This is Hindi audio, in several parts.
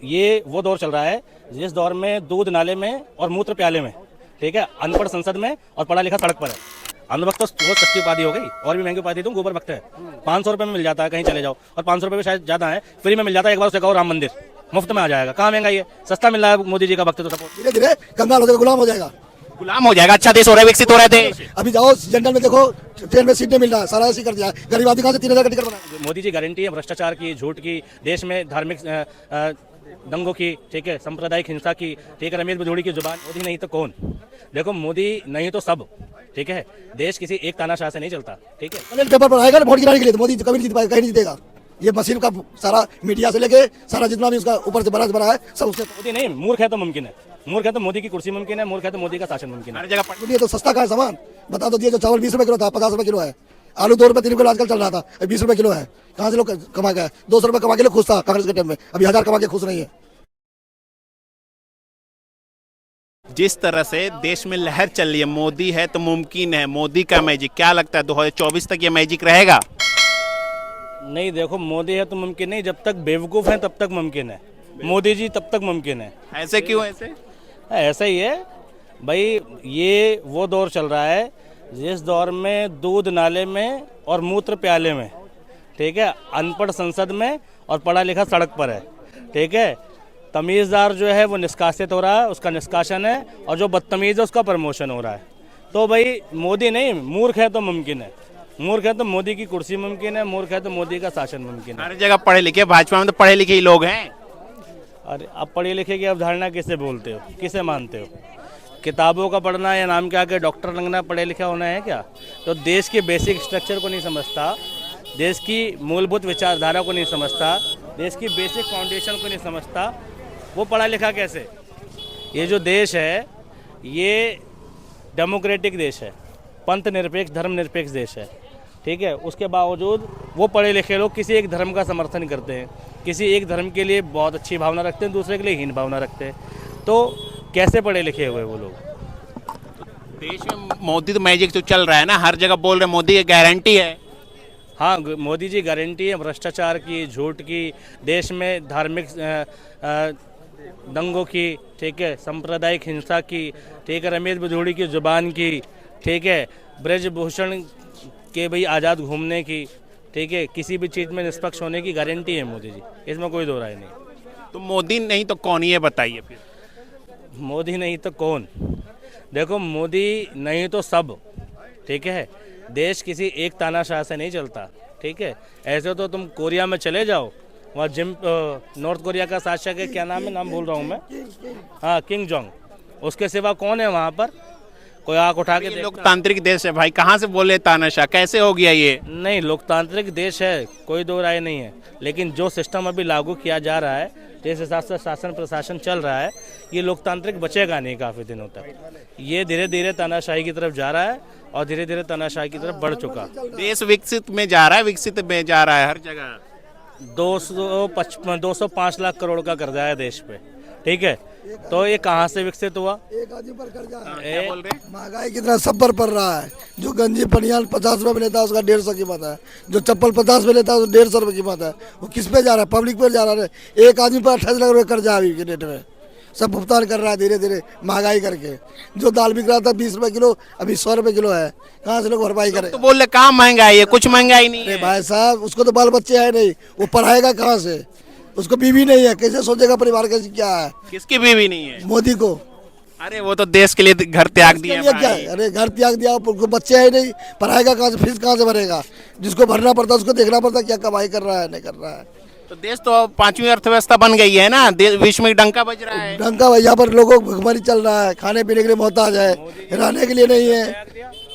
ये वो दौर चल रहा है जिस दौर में दूध नाले में और मूत्र प्याले में, ठीक है, अनपढ़ संसद में और पढ़ा लिखा सड़क पर है। अनवक्त तो बहुत सस्ती उपाधि हो गई, और भी महंगी उपाधि दूँ, गोबर भक्त है। 500 रुपये में मिल जाता है, कहीं चले जाओ, और 500 रुपये में शायद ज़्यादा है, फ्री में मिल जाता है। एक बार उसे कहो राम मंदिर मुफ्त में आ जाएगा। कहाँ महंगाई है, सस्ता मिल रहा है मोदी जी का भक्त। तो सपोर्ट धीरे धीरे कंगाल हो जाएगा, गुलाम हो जाएगा। गुलाम हो जाएगा। अच्छा देश हो रहा है, विकसित हो रहा है देश। अभी जाओ जनरल में देखो, ट्रेन में सीट नहीं मिल रहा है, सारा ऐसे कर दिया है। गरीब आदमी कहाँ से 3000 का टिकट बनाए। मोदी जी गारंटी है भ्रष्टाचार की, झूठ की, देश में धार्मिक दंगों की, ठीक है, सांप्रदायिक हिंसा की, ठीक है, रमेश बधोड़ी की जुबान। मोदी नहीं तो कौन? देखो, मोदी नहीं तो सब, ठीक है। देश किसी एक तानाशाह से नहीं चलता, ठीक है। बैलेट पेपर पर आएगा ना वोट गिराने के लिए, तो मोदी कभी नहीं जीत पाएगा, कहीं नहीं जीतेगा। ये मशीन का सारा मीडिया से लेके सारा जितना भी उसका ऊपर से बना है सब उससे। मोदी नहीं, मूर्ख है तो मुमकिन है। मूर्ख है तो मोदी की कुर्सी मुमकिन है, मूर्ख है तो मोदी का शासन मुमकिन है। हर जगह ये तो सस्ता का है सामान। बता दो, ये जो चावल 20 रुपए किलो था, 50 रुपए किलो है। आलू 2 रुपए 3 किलो आजकल चल रहा था, 20 रुपए किलो है। कहाँ से लोग कमा गए? 200 रुपए कमा के लोग खुश था कांग्रेस के टाइम में, अभी 1000 कमा के खुश नहीं है। जिस तरह से देश में लहर चल रही है, मोदी है तो मुमकिन है, मोदी का मैजिक, क्या लगता है 2024 तक ये मैजिक रहेगा? नहीं, देखो, मोदी है तो मुमकिन नहीं, जब तक बेवकूफ़ हैं तब तक मुमकिन है। मोदी जी तब तक मुमकिन है। ऐसे क्यों? ऐसे ऐसा ही है भाई। ये वो दौर चल रहा है जिस दौर में दूध नाले में और मूत्र प्याले में, ठीक है, अनपढ़ संसद में और पढ़ा लिखा सड़क पर है, ठीक है। तमीज़दार जो है वो निष्कासित हो रहा है, उसका निष्कासन है, और जो बदतमीज़ है उसका प्रमोशन हो रहा है। तो भाई मोदी नहीं, मूर्ख है तो मुमकिन है। मूर्ख है तो मोदी की कुर्सी मुमकिन है, मूर्ख है तो मोदी का शासन मुमकिन है। हर जगह पढ़े लिखे, भाजपा में तो पढ़े लिखे ही लोग हैं। अरे, अब पढ़े लिखे की अवधारणा किसे बोलते हो, किसे मानते हो? किताबों का पढ़ना या नाम के आगे डॉक्टर लगना पढ़े लिखा होना है क्या? तो देश के बेसिक स्ट्रक्चर को नहीं समझता, देश की मूलभूत विचारधारा को नहीं समझता, देश की बेसिक फाउंडेशन को नहीं समझता, वो पढ़ा लिखा कैसे? ये जो देश है ये डेमोक्रेटिक देश है, पंथ निरपेक्ष, धर्म निरपेक्ष देश है, ठीक है। उसके बावजूद वो पढ़े लिखे लोग किसी एक धर्म का समर्थन करते हैं, किसी एक धर्म के लिए बहुत अच्छी भावना रखते हैं, दूसरे के लिए हीन भावना रखते हैं। तो कैसे पढ़े लिखे हुए वो लोग? देश में मोदी तो मैजिक तो चल रहा है ना, हर जगह बोल रहे मोदी की गारंटी है। हाँ, मोदी जी गारंटी है भ्रष्टाचार की, झूठ की, देश में धार्मिक दंगों की, ठीक है, सांप्रदायिक हिंसा की, ठीक है, रमेश बधोड़ी की जुबान की, ठीक है, ब्रजभूषण के भाई आज़ाद घूमने की, ठीक है, किसी भी चीज़ में निष्पक्ष होने की गारंटी है मोदी जी, इसमें कोई दो राय नहीं। तो मोदी नहीं तो कौन, ये बताइए फिर। मोदी नहीं तो कौन? देखो, मोदी नहीं तो सब, ठीक है। देश किसी एक तानाशाह से नहीं चलता, ठीक है। ऐसे तो तुम कोरिया में चले जाओ, वहाँ नॉर्थ कोरिया का शासक है, क्या नाम है, नाम भूल रहा हूँ मैं, हाँ, किंग जोंग, उसके सिवा कौन है वहाँ पर? कोई आँख उठा के लोकतांत्रिक देश है भाई, कहाँ से बोले तानाशाह, कैसे हो गया ये? नहीं, लोकतांत्रिक देश है, कोई दो राय नहीं है, लेकिन जो सिस्टम अभी लागू किया जा रहा है, जिस हिसाब से शासन प्रशासन चल रहा है, ये लोकतांत्रिक बचेगा नहीं काफ़ी दिनों तक। ये धीरे धीरे तानाशाही की तरफ जा रहा है, और धीरे धीरे तानाशाही की तरफ बढ़ चुका। देश विकसित में जा रहा है, विकसित में जा रहा है हर जगह। 205 लाख करोड़ का कर्जा है देश पे, ठीक है। तो ये कहाँ से विकसित हुआ? एक आदमी पर कर्जा है। क्या बोल रहे? महंगाई कितना सब पर पड़ रहा है। जो गंजी पनियान 50 रुपए में लेता है उसका 150 कीमत है, जो चप्पल 50 में लेता है उसका 150 रुपए कीमत है। वो किस पे जा रहा है? पब्लिक पे जा रहा है। एक आदमी पर 28 लाख रुपए कर्जा अभी के डेट में सब भुगतान कर रहा है धीरे धीरे महंगाई करके। जो दाल बिक रहा था 20 रुपए किलो, अभी 100 रुपए किलो है। कहाँ से लोग भरपाई करें? तो बोल रहे कहाँ महंगाई है, कुछ महंगाई नहीं है भाई साहब। उसको तो बाल बच्चे है नहीं, वो पढ़ाएगा कहाँ से? उसको बीवी नहीं है, कैसे सोचेगा परिवार कैसे क्या है? किसकी बीवी नहीं है? मोदी को। अरे वो तो देश के लिए घर त्याग दिया क्या है? अरे घर त्याग दिया, उनको बच्चे है नहीं, पढ़ाएगा कहाँ से? फीस कहाँ से भरेगा? जिसको भरना पड़ता है उसको देखना पड़ता है क्या कमाई कर रहा है नहीं कर रहा है। तो देश तो 5वीं अर्थव्यवस्था बन गई है ना, विश्व में डंका बज रहा है। डंका यहाँ पर लोगों को भुखमरी चल रहा है, खाने पीने के लिए मोहताज है, रहने के लिए नहीं है।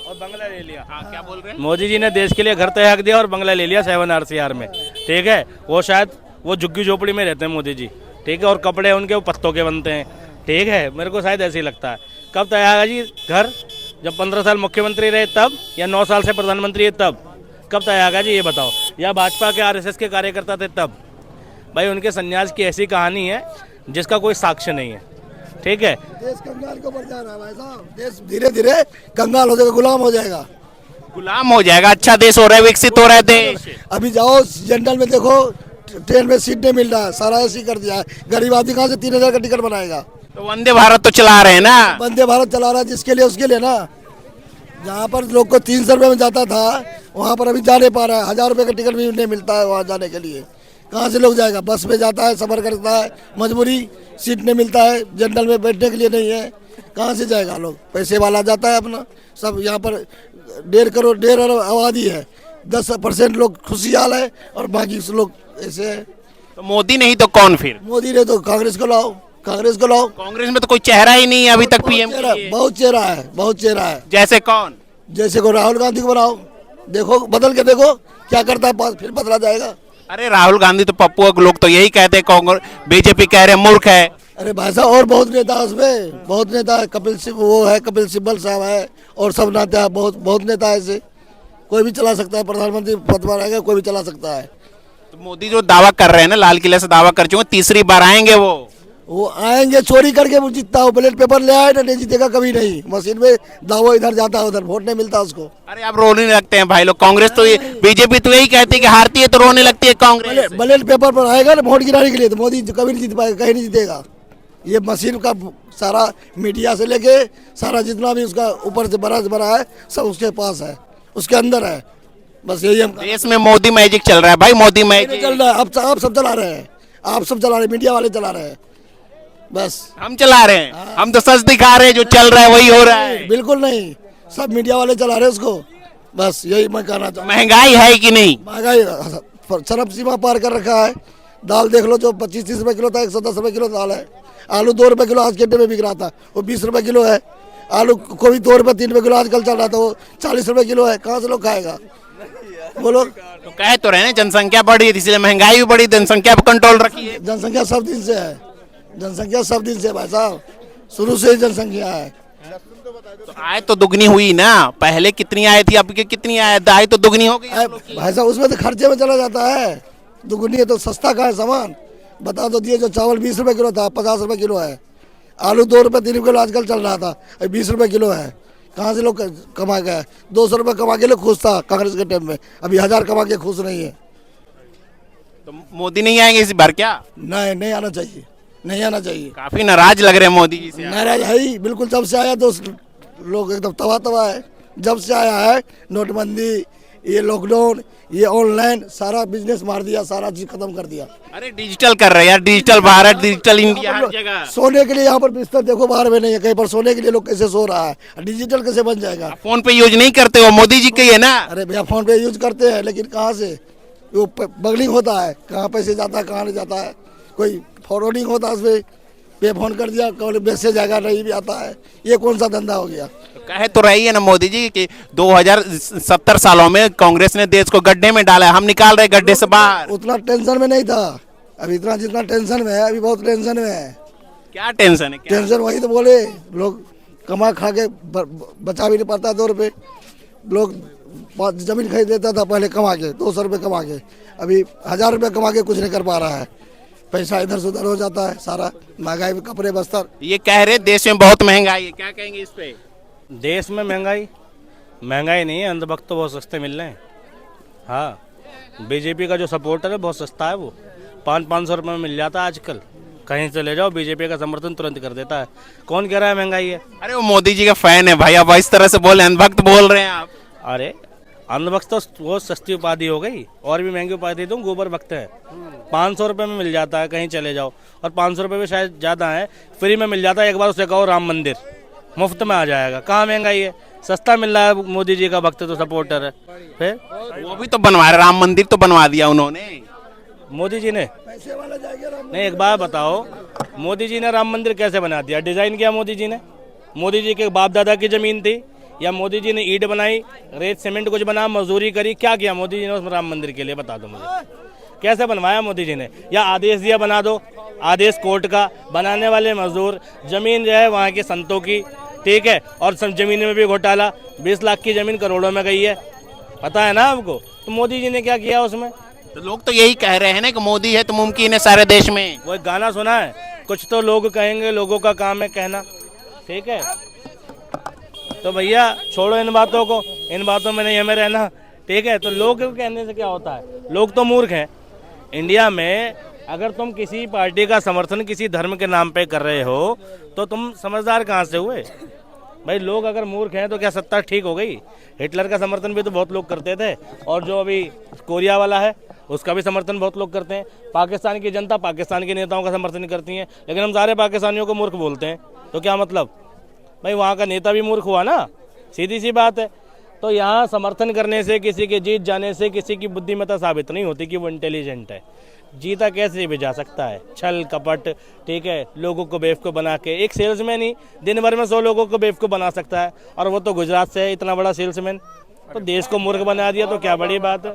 और बंगला ले लिया। हाँ, क्या बोल रहे हैं? मोदी जी ने देश के लिए घर त्याग दिया और बंगला ले लिया 7 RCR में, ठीक है। वो शायद वो झुग्गी झोपड़ी में रहते हैं मोदी जी, ठीक है, और कपड़े उनके वो पत्तों के बनते हैं, ठीक है। मेरे को शायद ऐसे ही लगता है। कब तक आएगा जी घर? जब 15 साल मुख्यमंत्री रहे तब, या 9 साल से प्रधानमंत्री है तब? कब तक आएगा जी ये बताओ? या भाजपा के RSS के कार्यकर्ता थे तब? भाई उनके संन्यास की ऐसी कहानी है जिसका कोई साक्ष्य नहीं है, ठीक है। देश कंगाल को बढ़ जा रहा है भाई साहब। देश धीरे धीरे कंगाल हो जाएगा, गुलाम हो जाएगा। गुलाम हो जाएगा। अच्छा देश हो रहा है, विकसित हो रहा है देश। अभी जाओ जनरल में देखो, ट्रेन में सीट नहीं मिल रहा है, सारा ऐसी कर दिया है। गरीब आदमी कहाँ से 3,000 का टिकट बनाएगा? तो वंदे भारत तो चला रहे हैं ना। वंदे भारत चला रहा है जिसके लिए उसके लिए ना। जहाँ पर लोग को 300 रुपये में जाता था वहाँ पर अभी जा नहीं पा रहा है। 1,000 रुपये का टिकट भी नहीं मिलता है वहाँ जाने के लिए। कहाँ से लोग जाएगा? बस में जाता है, सफ़र करता है, मजबूरी, सीट नहीं मिलता है, जनरल में बैठने के लिए नहीं है, कहाँ से जाएगा लोग? पैसे वाला जाता है अपना। सब यहाँ पर 1.5 अरब आबादी है, 10% लोग खुशहाल है और बाकी लोग ऐसे है। तो मोदी नहीं तो कौन फिर? मोदी ने तो कांग्रेस को लाओ, कांग्रेस को लाओ। कांग्रेस में तो कोई चेहरा ही नहीं है अभी तक पीएम के लिए। बहुत चेहरा है, बहुत चेहरा है। जैसे कौन? जैसे को राहुल गांधी को बनाओ, देखो बदल के देखो क्या करता है, फिर बदला जाएगा। अरे राहुल गांधी तो पप्पू के लोग तो यही कहते हैं, कांग्रेस बीजेपी कह रहे हैं मूर्ख है। अरे भाई साहब और बहुत नेता है उसमें, बहुत नेता है। कपिल सिंह वो है, कपिल सिब्बल साहब है और सब नेता है, बहुत नेता है। ऐसे कोई भी चला सकता है, प्रधानमंत्री पद पर आएगा कोई भी चला सकता है। तो मोदी जो दावा कर रहे हैं ना, लाल किले से दावा कर चुके, तीसरी बार आएंगे वो आएंगे चोरी करके वो जीतता हो, बैलेट पेपर ले आए ना, नहीं जीतेगा कभी नहीं। मशीन में दावा इधर जाता है उधर, वोट नहीं मिलता उसको। अरे आप रोने लगते हैं भाई लोग। कांग्रेस तो बीजेपी तो यही कहती है कि हारती है तो रोने लगती है कांग्रेस। बैलेट पेपर पर आएगा ना वोट गिराने के लिए, तो मोदी कभी नहीं जीत पाएगा, कहीं नहीं जीतेगा। ये मशीन का सारा मीडिया से लेके सारा जितना भी उसका ऊपर से बड़ा है सब उसके पास है, उसके अंदर है। बस यही हम देश में मोदी मैजिक चल रहा है भाई, मोदी मैजिक चल रहा है। अब आप सब चला रहे हैं, आप सब चला रहे हैं, मीडिया वाले चला रहे हैं। बस हम चला रहे हैं, हम तो सच दिखा रहे हैं, जो चल रहा है वही हो रहा है। बिल्कुल नहीं, सब मीडिया वाले चला रहे हैं उसको। बस यही मैं कहना चाहता हूँ। महंगाई है कि नहीं? महंगाई चरम सीमा पार कर रखा है। दाल देख लो, जो 25-30 रुपए किलो था, 110 रुपए किलो दाल है। आलू 2 रुपए किलो आज के में बिक रहा था, वो 20 रुपए किलो है। आलू को भी 2 रुपए 3 रुपए किलो आजकल चल रहा था, वो 40 रुपए किलो है। कहाँ से लोग खाएगा बोलो? तो कह तो रहे हैं जनसंख्या बढ़ी है, इसलिए महंगाई भी बढ़ी, जनसंख्या पर कंट्रोल रखी है। जनसंख्या सब दिन से है, जनसंख्या सब दिन से भाई साहब, शुरू से ही जनसंख्या है। तो आय तो दुगनी हुई ना, पहले कितनी आय थी अब कितनी आय? आय तो दुगनी हो गई भाई साहब। उसमें तो खर्चे में चला जाता है, दुगुनी है तो सस्ता का है सामान। बता दो दिए, जो चावल 20 रुपए किलो था 50 रुपए किलो है। आलू 2 रुपए 3 रुपए किलो आजकल चल रहा था, 20 रुपए किलो है। कहाँ से लोग कमा गए? 200 रुपए कमा के लोग खुश था कांग्रेस के टाइम में, अभी 1000 कमा के खुश नहीं है। तो मोदी नहीं आएंगे इस बार क्या? नहीं आना चाहिए, नहीं आना चाहिए। काफी नाराज लग रहे हैं मोदी जी से। नाराज है ही बिल्कुल। जब से आया तो लोग एकदम तबाह है। जब से आया है, नोटबंदी, ये लॉकडाउन, ये ऑनलाइन, सारा बिजनेस मार दिया, सारा चीज खत्म कर दिया। अरे डिजिटल कर रहे हैं यार, डिजिटल भारत, डिजिटल इंडिया हर जगह। सोने के लिए यहाँ पर बिस्तर देखो बाहर में नहीं है, कहीं पर सोने के लिए लोग कैसे सो रहा है? डिजिटल कैसे बन जाएगा? फोन पे यूज नहीं करते हो, मोदी जी के है ना। अरे भैया फोन पे यूज करते हैं, लेकिन कहाँ से वो बगलिंग होता है, कहाँ पैसे जाता है कहाँ नहीं जाता है, कोई फॉरवर्डिंग होता है उसमें, पे फोन कर दिया कॉल मैसेज आएगा, नहीं भी आता है। ये कौन सा धंधा हो गया? कहे तो रही है ना मोदी जी कि 2070 सालों में कांग्रेस ने देश को गड्ढे में डाला है, हम निकाल रहे गड्ढे से बाहर। उतना टेंशन में नहीं था, अभी इतना जितना टेंशन में है, अभी बहुत टेंशन में है। क्या टेंशन है? टेंशन वही तो बोले, लोग कमा खा के बचा भी नहीं पाता 2 रुपये। लोग जमीन खरीद लेता था पहले कमा के, 200 रुपये कमा के, अभी 1000 रुपये कमा के कुछ नहीं कर पा रहा है। पैसा इधर से उधर हो जाता है सारा, महंगाई में कपड़े बस्तर। ये कह रहे देश में बहुत महंगाई है, क्या कहेंगे इस पे? देश में महंगाई नहीं है, अंधभक्त तो बहुत सस्ते मिल रहे हैं। हाँ, बीजेपी का जो सपोर्टर है बहुत सस्ता है, वो 500-500 रुपये में मिल जाता है आजकल। कहीं से ले जाओ, बीजेपी का समर्थन तुरंत कर देता है। कौन कह रहा है महंगाई है? अरे वो मोदी जी का फैन है भाई, अब इस तरह से बोले, अंधभक्त बोल रहे हैं आप। अरे अंधभक्त तो वो सस्ती उपाधि हो गई, और भी महंगी उपाधि दूँ, गोबर भक्त है। 500 रुपये में मिल जाता है, कहीं चले जाओ, और 500 रुपये में शायद ज़्यादा है, फ्री में मिल जाता है। एक बार उसे कहो राम मंदिर मुफ्त में आ जाएगा। कहाँ महंगाई है? सस्ता मिल रहा है। मोदी जी का भक्त तो सपोर्टर है। फिर वो भी तो बनवा रहे, राम मंदिर तो बनवा दिया उन्होंने, मोदी जी ने। नहीं, एक बात बताओ, मोदी जी ने राम मंदिर कैसे बना दिया? डिजाइन किया मोदी जी ने? मोदी जी के बाप दादा की जमीन थी, या मोदी जी ने ईंट बनाई, रेत सीमेंट कुछ बना, मजदूरी करी? क्या किया मोदी जी ने उसमें राम मंदिर के लिए? बता दो मुझे, कैसे बनवाया मोदी जी ने? या आदेश दिया बना दो, आदेश कोर्ट का, बनाने वाले मजदूर, जमीन जो है वहाँ के संतों की, ठीक है, और सब जमीन में भी घोटाला, 20 लाख की जमीन करोड़ों में गई है, पता है ना आपको? तो मोदी जी ने क्या किया उसमें? तो लोग तो यही कह रहे हैं ना कि मोदी है तो मुमकिन है सारे देश में। वो एक गाना सुना है, कुछ तो लोग कहेंगे, लोगों का काम है कहना, ठीक है? तो भैया छोड़ो इन बातों को, इन बातों में नहीं हमें रहना, ठीक है? तो लोग कहने से क्या होता है? लोग तो मूर्ख हैं, इंडिया में अगर तुम किसी पार्टी का समर्थन किसी धर्म के नाम पे कर रहे हो तो तुम समझदार कहाँ से हुए? भाई लोग अगर मूर्ख हैं तो क्या सत्ता ठीक हो गई? हिटलर का समर्थन भी तो बहुत लोग करते थे, और जो अभी कोरिया वाला है उसका भी समर्थन बहुत लोग करते हैं। पाकिस्तान की जनता पाकिस्तान के नेताओं का समर्थन करती है, लेकिन हम सारे पाकिस्तानियों को मूर्ख बोलते हैं, तो क्या मतलब? भाई वहाँ का नेता भी मूर्ख हुआ ना, सीधी सी बात है। तो यहाँ समर्थन करने से, किसी के जीत जाने से किसी की बुद्धिमत्ता साबित नहीं होती कि वो इंटेलिजेंट है। जीता कैसे भी जा सकता है? छल कपट, ठीक है, लोगों को बेवकूफ़ बना के। एक सेल्समैन ही दिन भर में 100 लोगों को बेवकूफ़ बना सकता है, और वो तो गुजरात से है, इतना बड़ा सेल्समैन। तो देश को मूर्ख बना दिया तो क्या बड़ी बात है।